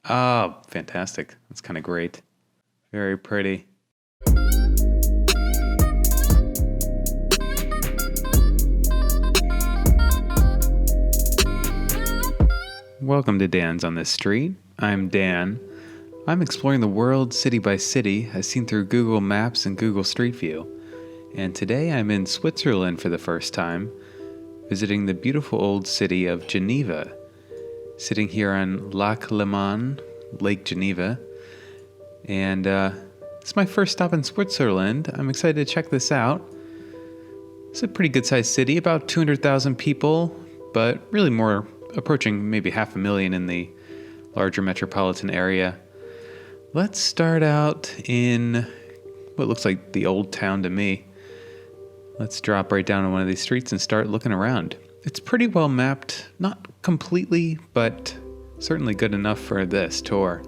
Oh, fantastic. That's kind of great. Very pretty. Welcome to Dan's on the Street. I'm Dan. I'm exploring the world city by city as seen through Google Maps and Google Street View. And today I'm in Switzerland for the first time, visiting the beautiful old city of Geneva, sitting here on Lac Léman, Lake Geneva. And it's my first stop in Switzerland. I'm excited to check this out. It's a pretty good-sized city, about 200,000 people, but really more approaching maybe 500,000 in the larger metropolitan area. Let's start out in what looks like the old town to me. Let's drop right down on one of these streets and start looking around. It's pretty well mapped, not completely, but certainly good enough for this tour.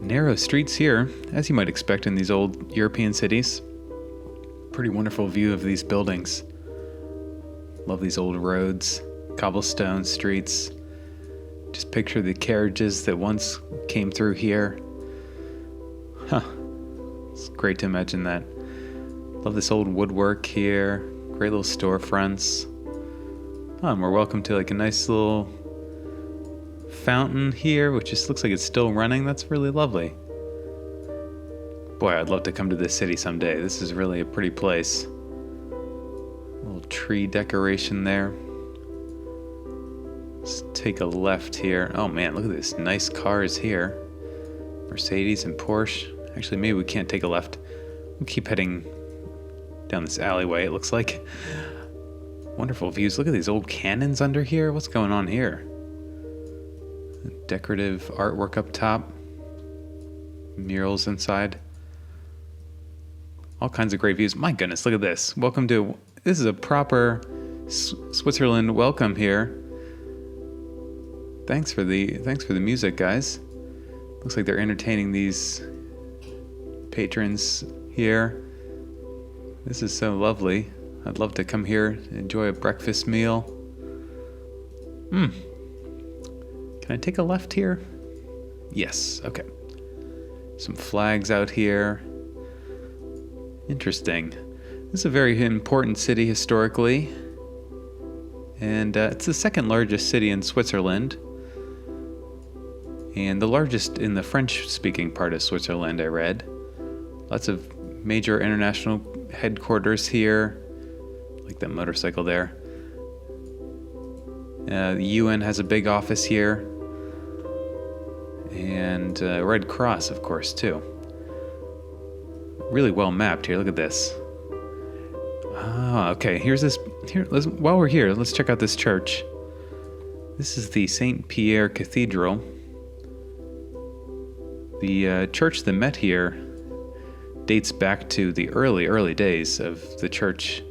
Narrow streets here, as you might expect in these old European cities. Pretty wonderful view of these buildings. Love these old roads, cobblestone streets. Just picture the carriages that once came through here. It's great to imagine that. Love this old woodwork here. Great little storefronts. And we're welcome to like a nice little fountain here, which just looks like it's still running. That's really lovely. Boy, I'd love to come to this city someday. This is really a pretty place. A little tree decoration there. Let's take a left here. Oh man, look at this. Nice cars here. Mercedes and Porsche. Actually, maybe we can't take a left. We'll keep heading down this alleyway, it looks like. Wonderful views. Look at these old cannons under here. What's going on here? Decorative artwork up top. Murals inside. All kinds of great views. My goodness, look at this. This is a proper Switzerland welcome here. Thanks for the music, guys. Looks like they're entertaining these patrons here. This is so lovely. I'd love to come here and enjoy a breakfast meal. Can I take a left here? Yes, okay. Some flags out here. Interesting. This is a very important city historically. And it's the second largest city in Switzerland. And the largest in the French-speaking part of Switzerland, I read. Lots of major international headquarters here. Like that motorcycle there. The UN has a big office here. And Red Cross, of course, too. Really well mapped here. Look at this. Ah, okay. While we're here, let's check out this church. This is the St. Pierre Cathedral. The church that met here dates back to the early days of the church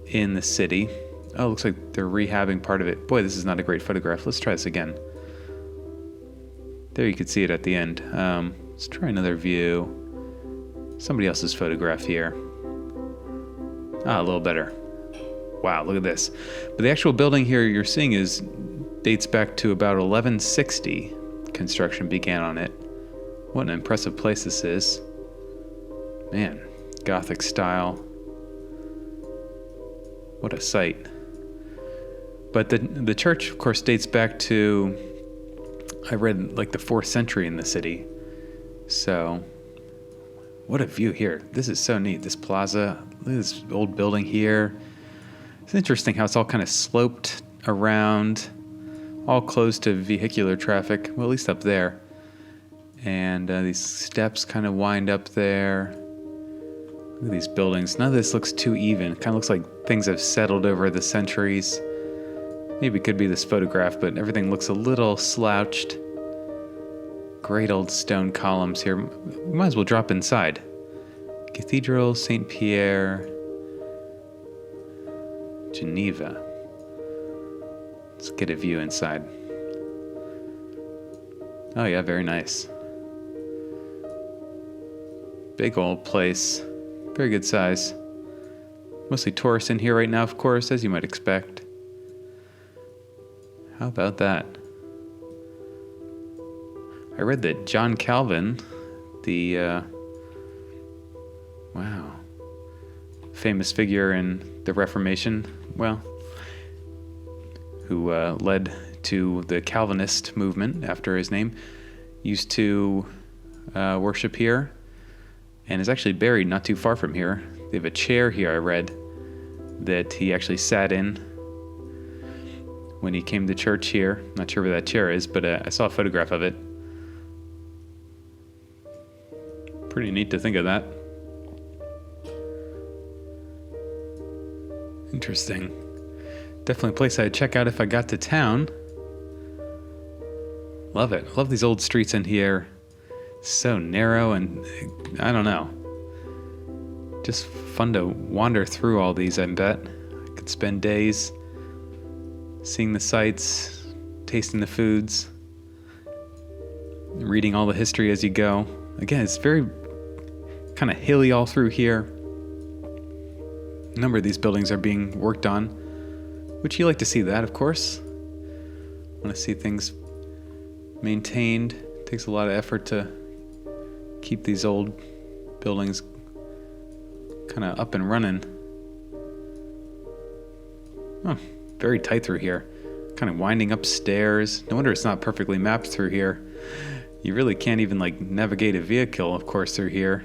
in the city. Oh, looks like they're rehabbing part of it. Boy, this is not a great photograph. Let's try this again. There you can see it at the end. Let's try another view. Somebody else's photograph here. Ah, a little better. Wow, look at this. But the actual building here you're seeing dates back to about 1160. Construction began on it. What an impressive place this is. Man, Gothic style. What a sight. But the church, of course, dates back to, I read, like the 4th century in the city. So, what a view here. This is so neat. This plaza, look at this old building here. It's interesting how it's all kind of sloped around, all closed to vehicular traffic, well, at least up there. And these steps kind of wind up there. Look at these buildings. None of this looks too even. It kind of looks like things have settled over the centuries. Maybe it could be this photograph, but everything looks a little slouched. Great old stone columns here. We might as well drop inside. Cathedral, St. Pierre, Geneva. Let's get a view inside. Oh yeah, very nice. Big old place. Very good size. Mostly tourists in here right now, of course, as you might expect. How about that? I read that John Calvin, the famous figure in the Reformation, who led to the Calvinist movement after his name, used to worship here and is actually buried not too far from here. They have a chair here, I read, that he actually sat in when he came to church here. Not sure where that chair is, but I saw a photograph of it. Pretty neat to think of that. Interesting. Definitely a place I'd check out if I got to town. Love it. Love these old streets in here. So narrow and I don't know. Just fun to wander through all these, I bet. I could spend days seeing the sights, tasting the foods, reading all the history as you go. Again, it's very kind of hilly all through here. A number of these buildings are being worked on, which you like to see that, of course. Want to see things maintained. It takes a lot of effort to keep these old buildings kind of up and running. Oh, very tight through here. Kind of winding upstairs. No wonder it's not perfectly mapped through here. You really can't even navigate a vehicle, of course, through here.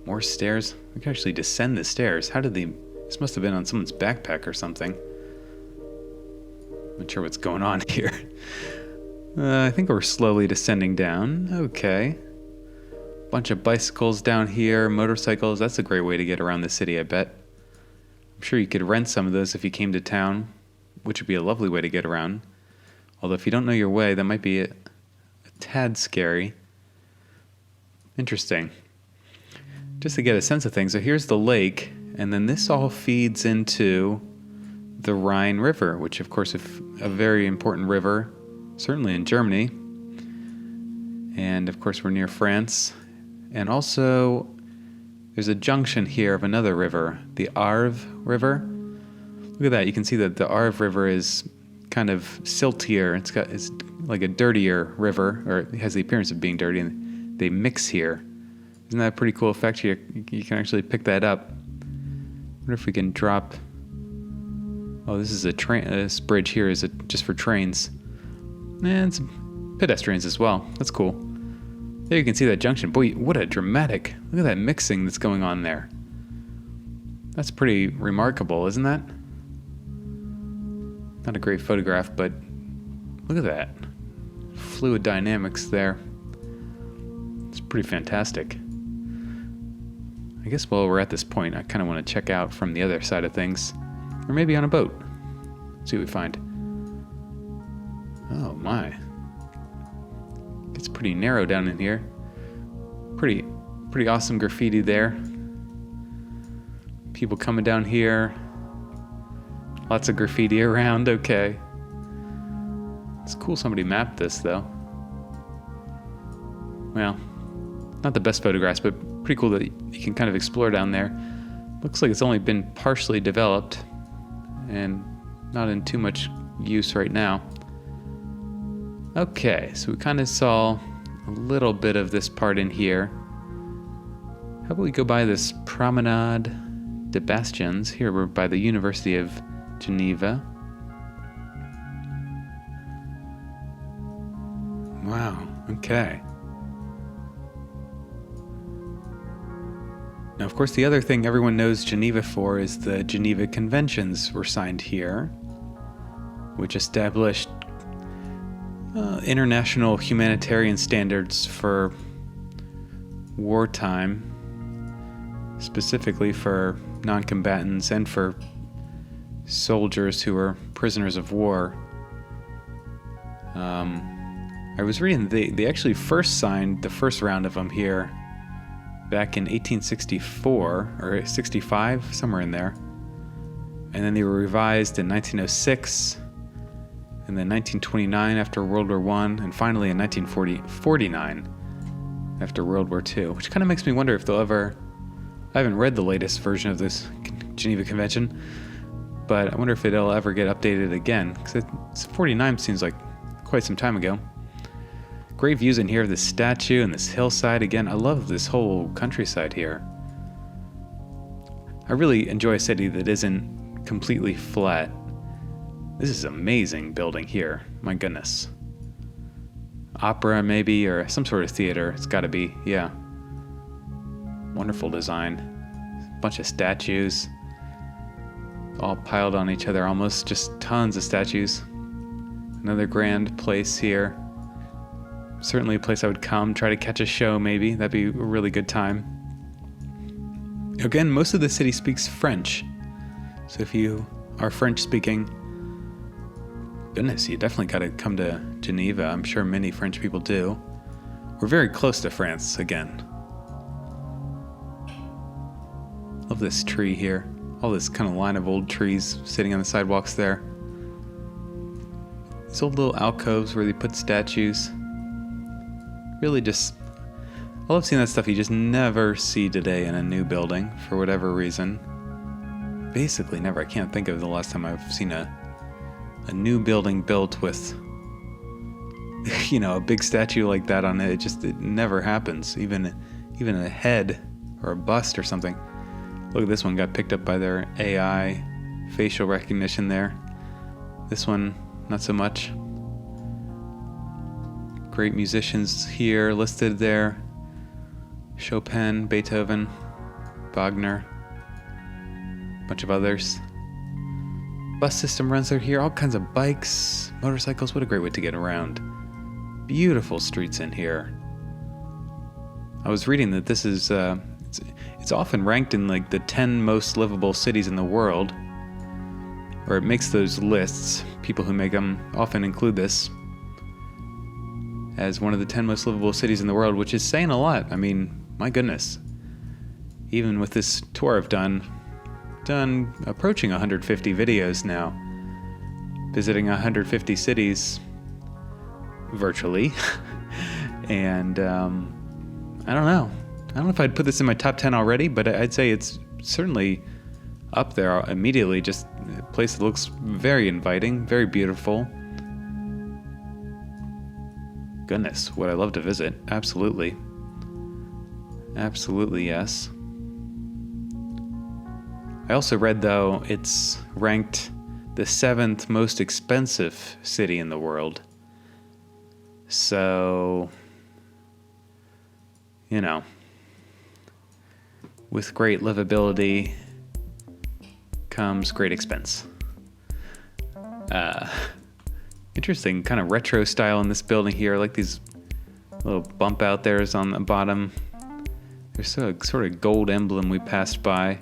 More stairs. We can actually descend the stairs. How did this must have been on someone's backpack or something. Not sure what's going on here. I think we're slowly descending down. Okay. Bunch of bicycles down here, motorcycles. That's a great way to get around the city, I bet. I'm sure you could rent some of those if you came to town, which would be a lovely way to get around. Although if you don't know your way, that might be a tad scary. Interesting. Just to get a sense of things, so here's the lake, and then this all feeds into the Rhine River, which of course is a very important river, certainly in Germany. And of course we're near France. And also there's a junction here of another river, the Arve River. Look at that, you can see that the Arve River is kind of siltier. It's like a dirtier river, or it has the appearance of being dirty, and they mix here. Isn't that a pretty cool effect? You can actually pick that up. I wonder if we can drop... Oh, this is a train. This bridge here is just for trains. And some pedestrians as well. That's cool. There you can see that junction. Boy, what a dramatic... Look at that mixing that's going on there. That's pretty remarkable, isn't that? Not a great photograph, but look at that. Fluid dynamics there. It's pretty fantastic. I guess while we're at this point, I kind of want to check out from the other side of things. Or maybe on a boat. See what we find. Oh my. It's pretty narrow down in here. Pretty awesome graffiti there. People coming down here. Lots of graffiti around, okay. It's cool somebody mapped this though. Well, not the best photographs, but pretty cool that you can kind of explore down there. Looks like it's only been partially developed and not in too much use right now. Okay, so we kind of saw a little bit of this part in here. How about we go by this Promenade de Bastions? Here we're by the University of Geneva. Wow, okay. Now, of course, the other thing everyone knows Geneva for is the Geneva Conventions were signed here, which established international humanitarian standards for wartime, specifically for non-combatants and for soldiers who were prisoners of war. I was reading they actually first signed the first round of them here back in 1864 or 65, somewhere in there. And then they were revised in 1906, and then 1929 after World War I, and finally in 1949 after World War II, which kind of makes me wonder if they'll ever... I haven't read the latest version of this Geneva Convention, but I wonder if it'll ever get updated again, because 49 seems like quite some time ago. Great views in here of this statue and this hillside. Again, I love this whole countryside here. I really enjoy a city that isn't completely flat. This is an amazing building here. My goodness. Opera maybe, or some sort of theater. It's got to be, yeah. Wonderful design. Bunch of statues. All piled on each other almost. Just tons of statues. Another grand place here. Certainly a place I would come, try to catch a show maybe. That'd be a really good time. Again, most of the city speaks French. So if you are French speaking, goodness, you definitely got to come to Geneva. I'm sure many French people do. We're very close to France again. Love this tree here. All this kind of line of old trees sitting on the sidewalks there. These old little alcoves where they put statues. Really just, I love seeing that stuff you just never see today in a new building for whatever reason. Basically never. I can't think of the last time I've seen a new building built with, a big statue like that on it. It never happens. Even a head or a bust or something. Look at this one, got picked up by their AI facial recognition there. This one, not so much. Great musicians here listed there. Chopin, Beethoven, Wagner, a bunch of others. Bus system runs through here, all kinds of bikes, motorcycles. What a great way to get around. Beautiful streets in here. I was reading that this is, it's often ranked in like the 10 most livable cities in the world, or it makes those lists. People who make them often include this as one of the 10 most livable cities in the world, which is saying a lot. I mean, my goodness. Even with this tour I've done approaching 150 videos now, visiting 150 cities virtually. And I don't know if I'd put this in my top 10 already, but I'd say it's certainly up there immediately. Just a place that looks very inviting, very beautiful. Goodness, would I love to visit? Absolutely. Absolutely, yes. I also read, though, it's ranked the 7th most expensive city in the world. So, with great livability comes great expense. Interesting kind of retro style in this building here. I like these little bump out there's on the bottom. There's a sort of gold emblem we passed by.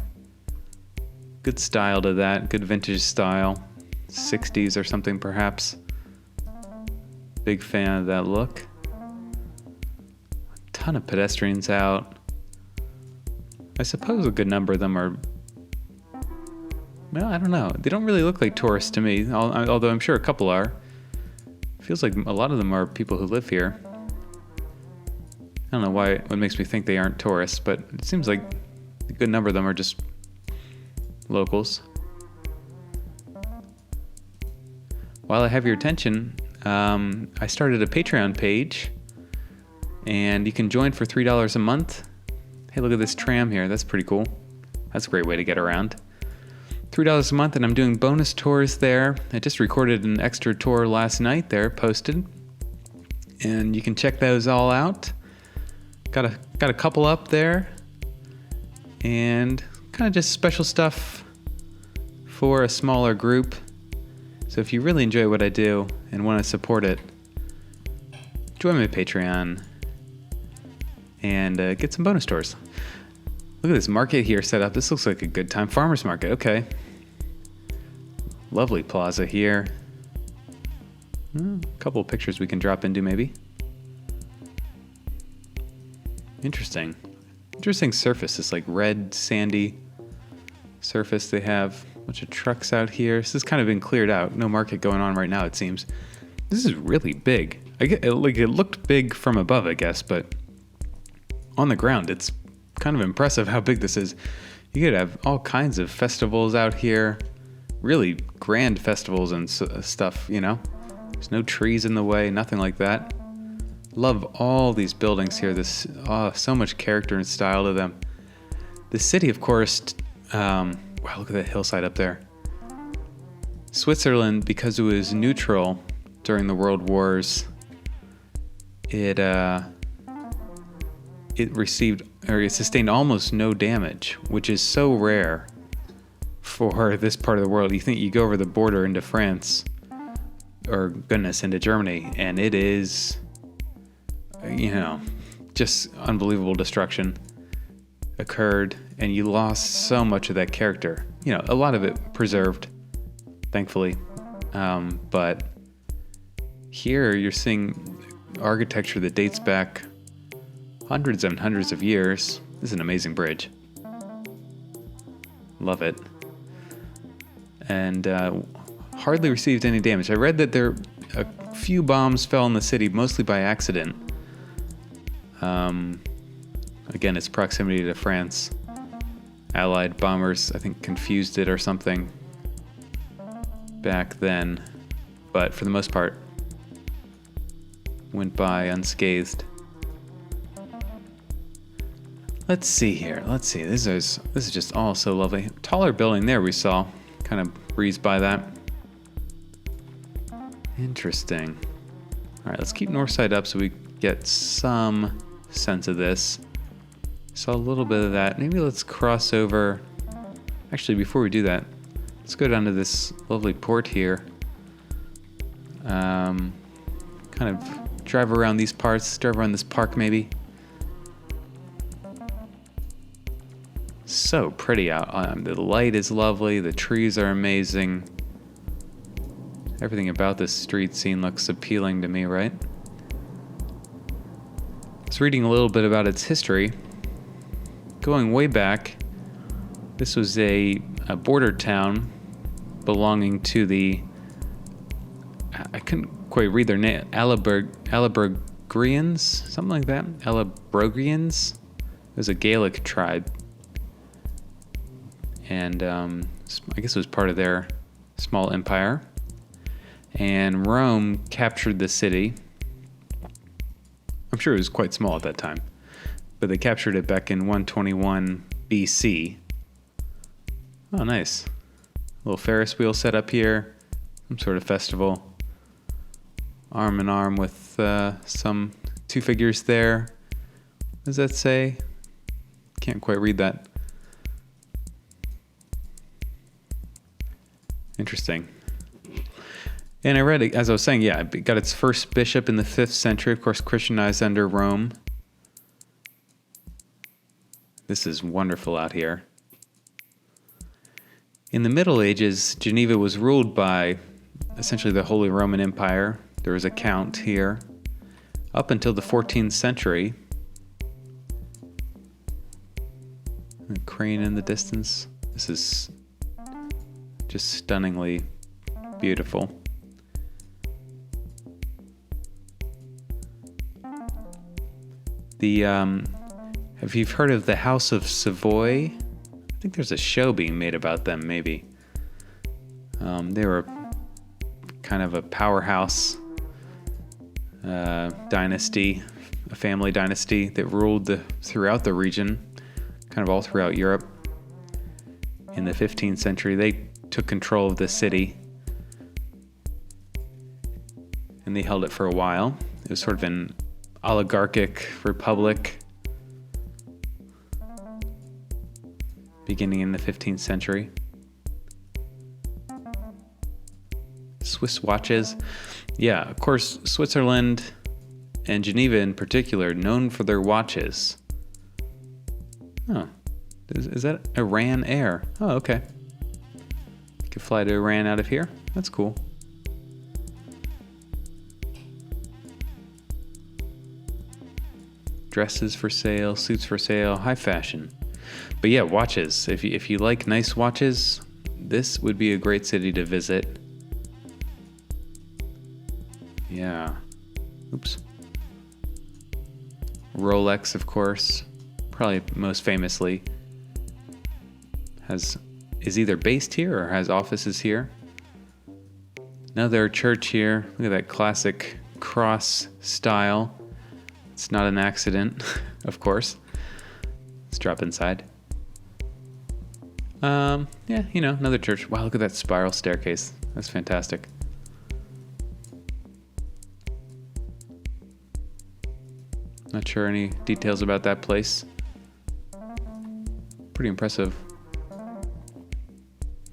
Good style to that. Good vintage style. 60s or something perhaps. Big fan of that look. A ton of pedestrians out. I suppose a good number of them are, well, I don't know. They don't really look like tourists to me, although I'm sure a couple are. Feels like a lot of them are people who live here. I don't know what makes me think they aren't tourists, but it seems like a good number of them are just locals. While I have your attention, I started a Patreon page, and you can join for $3 a month. Hey, look at this tram here. That's pretty cool. That's a great way to get around. $3 a month, and I'm doing bonus tours there. I just recorded an extra tour last night there, posted. And you can check those all out. Got a couple up there. And kind of just special stuff for a smaller group. So if you really enjoy what I do and want to support it, join my Patreon and get some bonus tours. Look at this market here set up. This looks like a good time. Farmer's market, okay. Lovely plaza here. A couple of pictures we can drop into maybe. Interesting surface. This like red sandy surface they have. A bunch of trucks out here. This has kind of been cleared out. No market going on right now, it seems. This is really big. It looked big from above, I guess, but on the ground, it's kind of impressive how big this is. You could have all kinds of festivals out here. Really grand festivals and stuff, There's no trees in the way, nothing like that. Love all these buildings here. So much character and style to them. The city, of course, wow, look at that hillside up there. Switzerland, because it was neutral during the World Wars, it sustained almost no damage, which is so rare for this part of the world. You think you go over the border into France, or goodness, into Germany, and it is, just unbelievable destruction occurred, and you lost so much of that character. A lot of it preserved, thankfully, but here you're seeing architecture that dates back hundreds and hundreds of years. This is an amazing bridge. Love it. And hardly received any damage. I read that a few bombs fell in the city, mostly by accident. Again, its proximity to France. Allied bombers, I think, confused it or something back then. But for the most part, went by unscathed. Let's see here. This is just all so lovely. Taller building there we saw. Kind of breezed by that. Interesting. All right, let's keep north side up so we get some sense of this. Saw a little bit of that. Maybe let's cross over. Actually, before we do that, let's go down to this lovely port here. Kind of drive around these parts, drive around this park maybe. So pretty out. The light is lovely. The trees are amazing. Everything about this street scene looks appealing to me, right? I was reading a little bit about its history. Going way back, this was a border town belonging to the, I couldn't quite read their name, Alabrogrians, something like that. Alabrogrians. It was a Gaelic tribe. And I guess it was part of their small empire. And Rome captured the city. I'm sure it was quite small at that time, but they captured it back in 121 BC. Oh, nice. A little Ferris wheel set up here. Some sort of festival. Arm in arm with some two figures there. What does that say? Can't quite read that. Interesting. And I read it, as I was saying, it got its first bishop in the 5th century, of course, Christianized under Rome. This is wonderful out here. In the Middle Ages, Geneva was ruled by essentially the Holy Roman Empire. There was a count here. Up until the 14th century. A crane in the distance. This is just stunningly beautiful. Have you heard of the House of Savoy? I think there's a show being made about them, maybe. They were kind of a powerhouse dynasty, a family dynasty that ruled throughout the region, kind of all throughout Europe. In the 15th century, they took control of the city, and they held it for a while. It was sort of an oligarchic republic beginning in the 15th century. Swiss watches. Yeah, of course, Switzerland and Geneva in particular, known for their watches. Oh, is that Iran Air? Oh, okay. You could fly to Iran out of here. That's cool. Dresses for sale, suits for sale, high fashion. But yeah, watches. If you like nice watches, this would be a great city to visit. Yeah. Oops. Rolex, of course, probably most famously, is either based here or has offices here. Another church here. Look at that classic cross style. It's not an accident, of course. Let's drop inside. Yeah, another church. Wow, look at that spiral staircase. That's fantastic. Not sure any details about that place. Pretty impressive.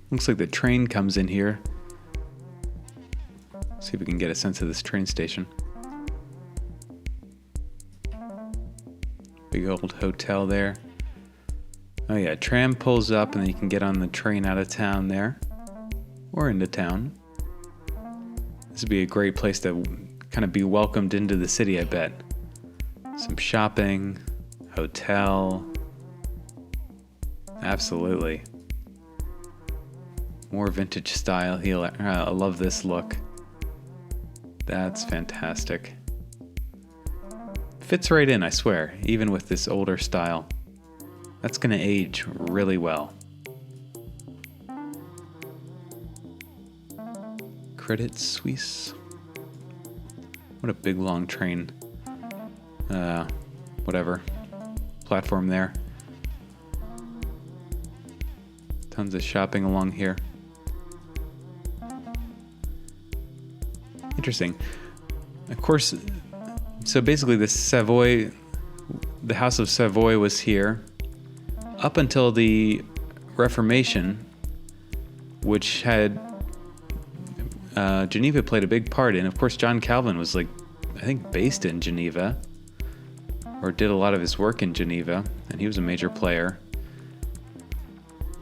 Looks like the train comes in here. See if we can get a sense of this train station. Big old hotel there. Oh yeah, tram pulls up and then you can get on the train out of town there. Or into town. This would be a great place to kind of be welcomed into the city, I bet. Some shopping, hotel. Absolutely. More vintage style here. I love this look. That's fantastic. Fits right in, I swear, even with this older style. That's gonna age really well. Credit Suisse. What a big long train. Whatever. Platform there. Tons of shopping along here. Interesting. Of course, so basically the House of Savoy was here up until the Reformation, which had Geneva played a big part in. Of course, John Calvin was I think based in Geneva, or did a lot of his work in Geneva, and he was a major player,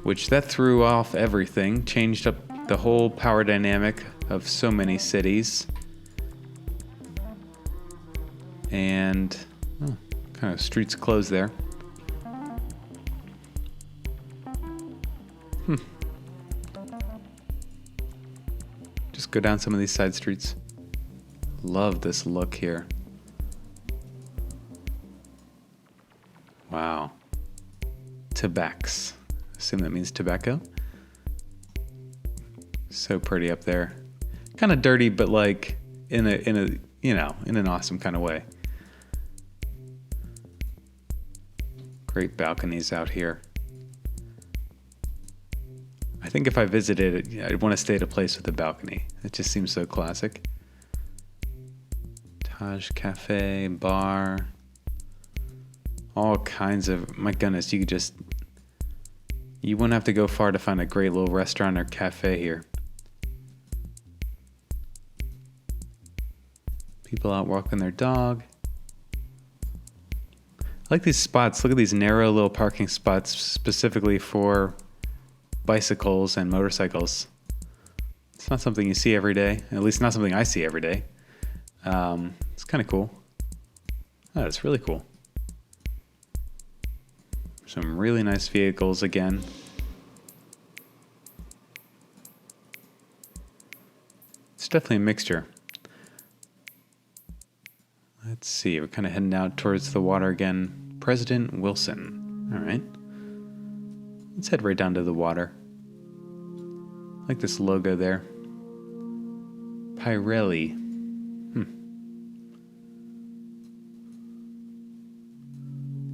which that threw off everything, changed up the whole power dynamic of so many cities. And kind of streets closed there. Just go down some of these side streets. Love this look here. Wow. Tabacs. Assume that means tobacco. So pretty up there. Kind of dirty, but in an awesome kind of way. Great balconies out here. I think if I visited it, I'd want to stay at a place with a balcony. It just seems so classic. Taj Cafe, bar. All kinds of, my goodness, you wouldn't have to go far to find a great little restaurant or cafe here. People out walking their dog. I like these spots. Look at these narrow little parking spots specifically for bicycles and motorcycles. It's not something you see every day. At least not something I see every day. It's kind of cool. Oh, it's really cool. Some really nice vehicles again. It's definitely a mixture. Let's see, we're kind of heading out towards the water again. President Wilson. All right. Let's head right down to the water. I like this logo there. Pirelli.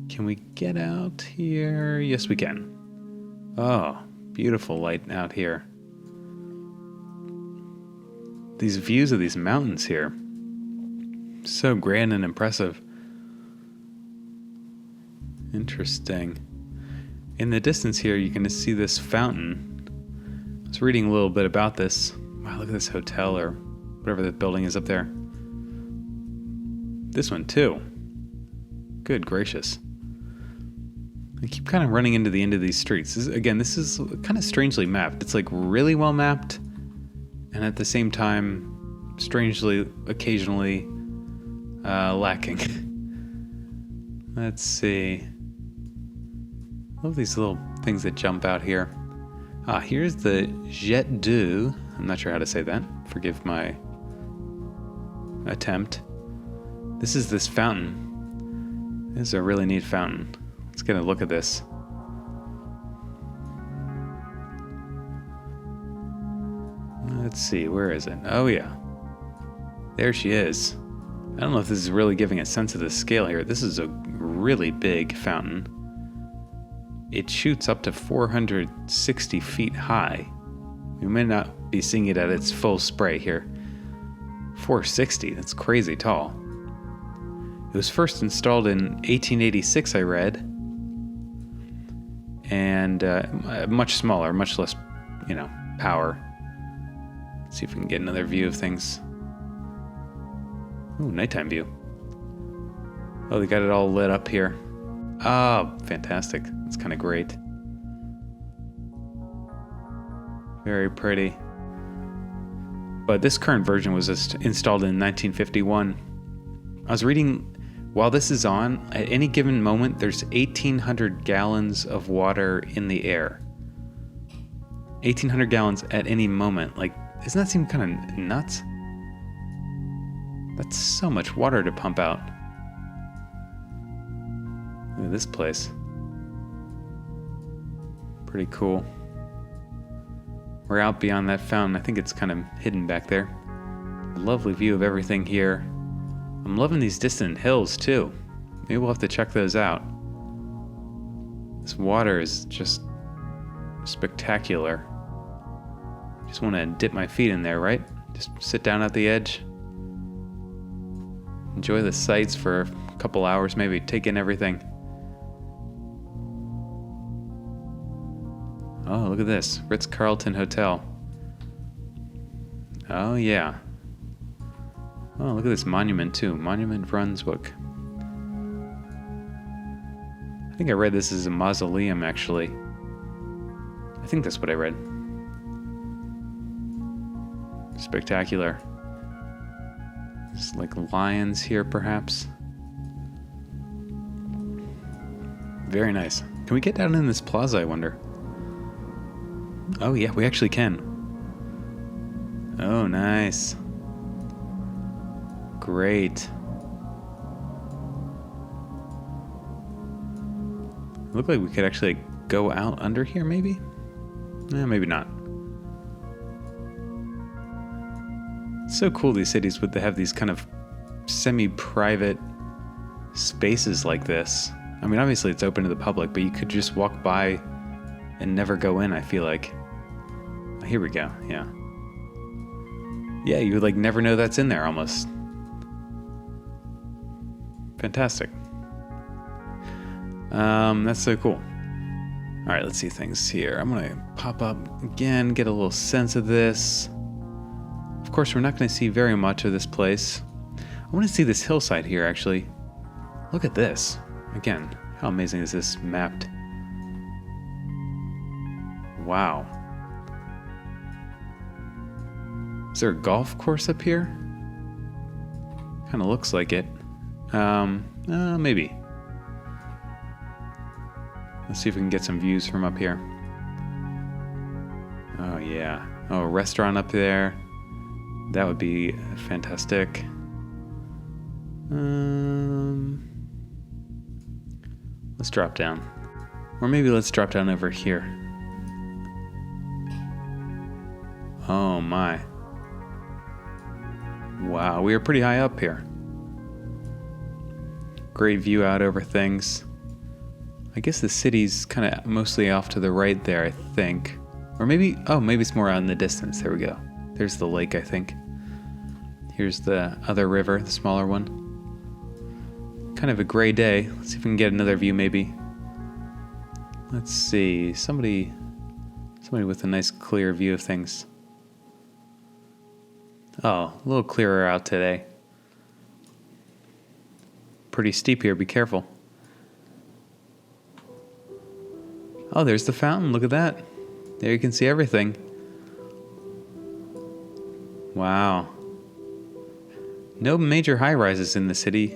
Can we get out here? Yes, we can. Oh, beautiful light out here. These views of these mountains here. So grand and impressive. Interesting. In the distance here, you can see this fountain. I was reading a little bit about this. Wow, look at this hotel or whatever the building is up there. This one too. Good gracious. I keep kind of running into the end of these streets. This is kind of strangely mapped. It's really well mapped, and at the same time, strangely, occasionally lacking. Let's see. Love these little things that jump out here. Here's the Jet d'Eau. I'm not sure how to say that. Forgive my attempt. This is this fountain. This is a really neat fountain. Let's get a look at this. Let's see, where is it? Oh yeah. There she is. I don't know if this is really giving a sense of the scale here. This is a really big fountain. It shoots up to 460 feet high. We may not be seeing it at its full spray here. 460, that's crazy tall. It was first installed in 1886, I read. And much smaller, much less, power. Let's see if we can get another view of things. Ooh, nighttime view. Oh, they got it all lit up here. Oh, fantastic. That's kind of great. Very pretty. But this current version was installed in 1951. I was reading, while this is on, at any given moment, there's 1,800 gallons of water in the air. 1,800 gallons at any moment. Like, doesn't that seem kind of nuts? That's so much water to pump out. Look at this place. Pretty cool. We're out beyond that fountain. I think it's kind of hidden back there. Lovely view of everything here. I'm loving these distant hills too. Maybe we'll have to check those out. This water is just spectacular. Just want to dip my feet in there, right? Just sit down at the edge. Enjoy the sights for a couple hours, maybe take in everything. Oh, look at this. Ritz-Carlton Hotel. Oh, yeah. Oh, look at this monument, too. Monument Brunswick. I think I read this as a mausoleum, actually. I think that's what I read. Spectacular. There's like lions here, perhaps. Very nice. Can we get down in this plaza, I wonder? Oh yeah, we actually can. Oh, nice. Great. Look like we could actually go out under here, maybe? Maybe not. It's so cool, these cities would have these kind of semi-private spaces like this. I mean, obviously it's open to the public, but you could just walk by and never go in, I feel like. Oh, here we go, yeah. Yeah, you would like never know that's in there almost. Fantastic. That's so cool. All right, let's see things here. I'm gonna pop up again, get a little sense of this. Of course, we're not gonna see very much of this place. I wanna see this hillside here, actually. Look at this. Again, how amazing is this mapped? Wow. Is there a golf course up here? Kind of looks like it. Maybe. Let's see if we can get some views from up here. Oh yeah. Oh, a restaurant up there. That would be fantastic. Let's drop down. Or maybe let's drop down over here. Oh my. Wow, we are pretty high up here. Great view out over things. I guess the city's kind of mostly off to the right there, I think. Or maybe, maybe it's more out in the distance. There we go. There's the lake, I think. Here's the other river, the smaller one. Kind of a gray day. Let's see if we can get another view, maybe. Let's see. Somebody with a nice clear view of things. Oh, a little clearer out today. Pretty steep here, be careful. Oh, there's the fountain, look at that. There you can see everything. Wow. No major high-rises in the city.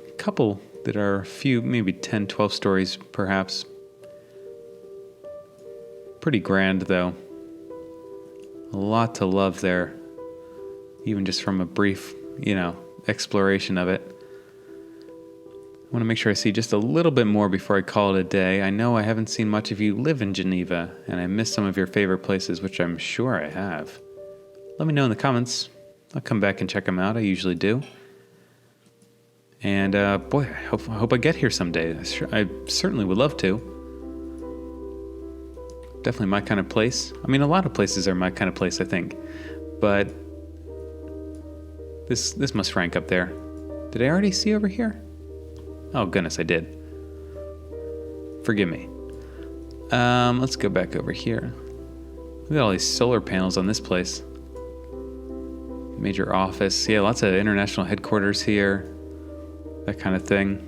A couple that are a few, maybe 10, 12 stories perhaps. Pretty grand though. A lot to love there. Even just from a brief, exploration of it. I want to make sure I see just a little bit more before I call it a day. I know I haven't seen much of you live in Geneva, and I missed some of your favorite places, which I'm sure I have. Let me know in the comments. I'll come back and check them out. I usually do. And boy, I hope I get here someday. I certainly would love to. Definitely my kind of place. I mean, a lot of places are my kind of place, I think. But this must rank up there. Did I already see over here? Oh, goodness, I did. Forgive me. Let's go back over here. Look at all these solar panels on this place. Major office. Yeah, lots of international headquarters here. That kind of thing.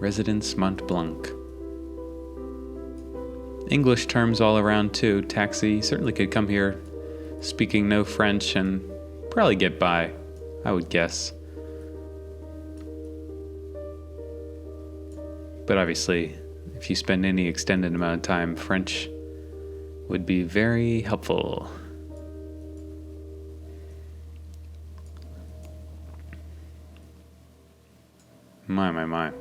Residence Mont Blanc. English terms all around too. Taxi. Certainly could come here speaking no French and probably get by, I would guess. But obviously, if you spend any extended amount of time, French would be very helpful. My.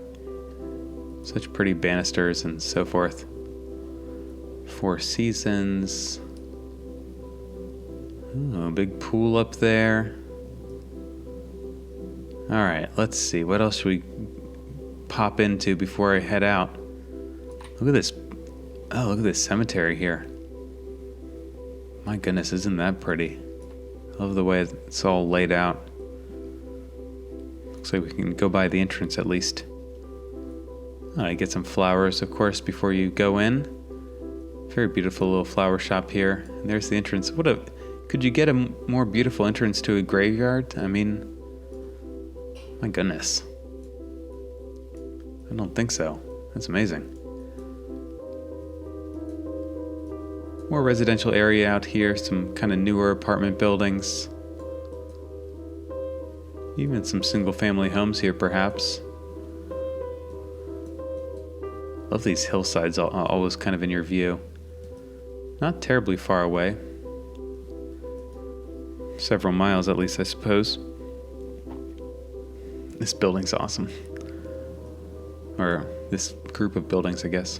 Such pretty banisters and so forth. Four Seasons. Oh, a big pool up there. All right, let's see. What else should we pop into before I head out? Look at this. Oh, look at this cemetery here. My goodness, isn't that pretty? I love the way it's all laid out. Looks like we can go by the entrance at least. Get some flowers, of course, before you go in. Very beautiful little flower shop here. And there's the entrance. Could you get a more beautiful entrance to a graveyard? I mean, my goodness. I don't think so. That's amazing. More residential area out here, some kind of newer apartment buildings. Even some single family homes here, perhaps. Love these hillsides always kind of in your view. Not terribly far away. Several miles at least, I suppose. This building's awesome. Or this group of buildings, I guess.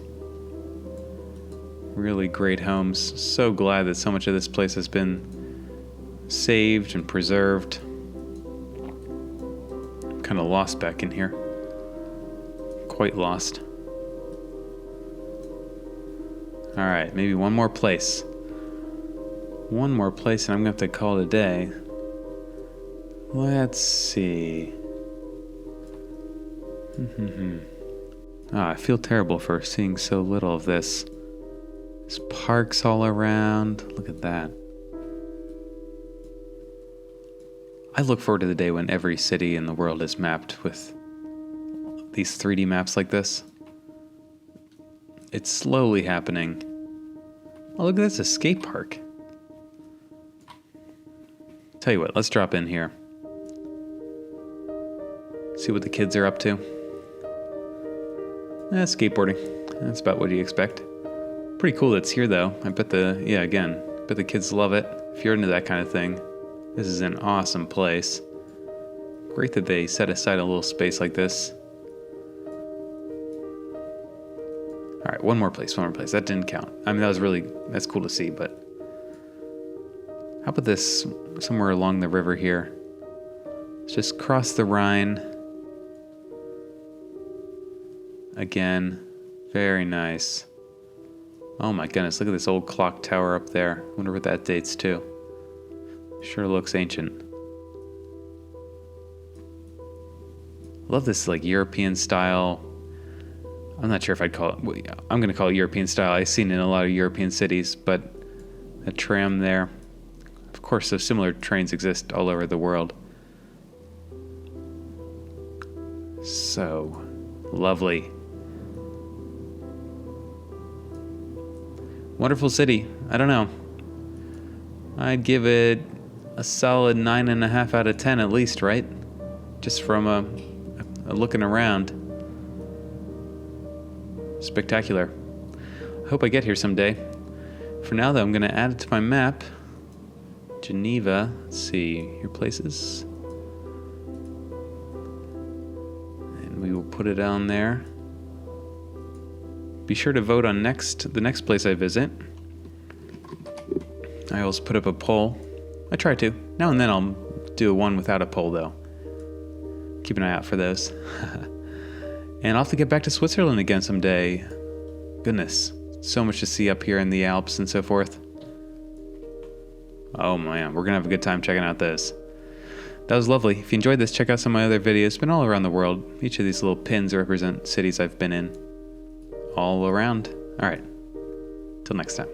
Really great homes. So glad that so much of this place has been saved and preserved. I'm kind of lost back in here. Quite lost. All right, maybe one more place. One more place and I'm going to have to call it a day. Let's see. I feel terrible for seeing so little of this. There's parks all around. Look at that. I look forward to the day when every city in the world is mapped with these 3D maps like this. It's slowly happening. Oh, look at this, a skate park. Tell you what, let's drop in here. See what the kids are up to. Skateboarding. That's about what you expect. Pretty cool that it's here, though. I bet the kids love it. If you're into that kind of thing, this is an awesome place. Great that they set aside a little space like this. All right, one more place. That didn't count. I mean, that's cool to see, but how about this somewhere along the river here? Let's just cross the Rhine. Again, very nice. Oh my goodness, look at this old clock tower up there. Wonder what that dates to. Sure looks ancient. Love this like European style. I'm not sure if I'd call it, I'm going to call it European style. I've seen it in a lot of European cities, but a tram there. Of course, so similar trains exist all over the world. So lovely. Wonderful city. I don't know. I'd give it a solid 9.5 out of 10 at least, right? Just from a looking around. Spectacular. I hope I get here someday. For now, though, I'm going to add it to my map. Geneva. Let's see. Your places. And we will put it on there. Be sure to vote on the next place I visit. I always put up a poll. I try to. Now and then I'll do one without a poll, though. Keep an eye out for those. And I'll have to get back to Switzerland again someday. Goodness, so much to see up here in the Alps and so forth. Oh man, we're gonna have a good time checking out this. That was lovely. If you enjoyed this, check out some of my other videos. It's been all around the world. Each of these little pins represent cities I've been in. All around. All right. Till next time.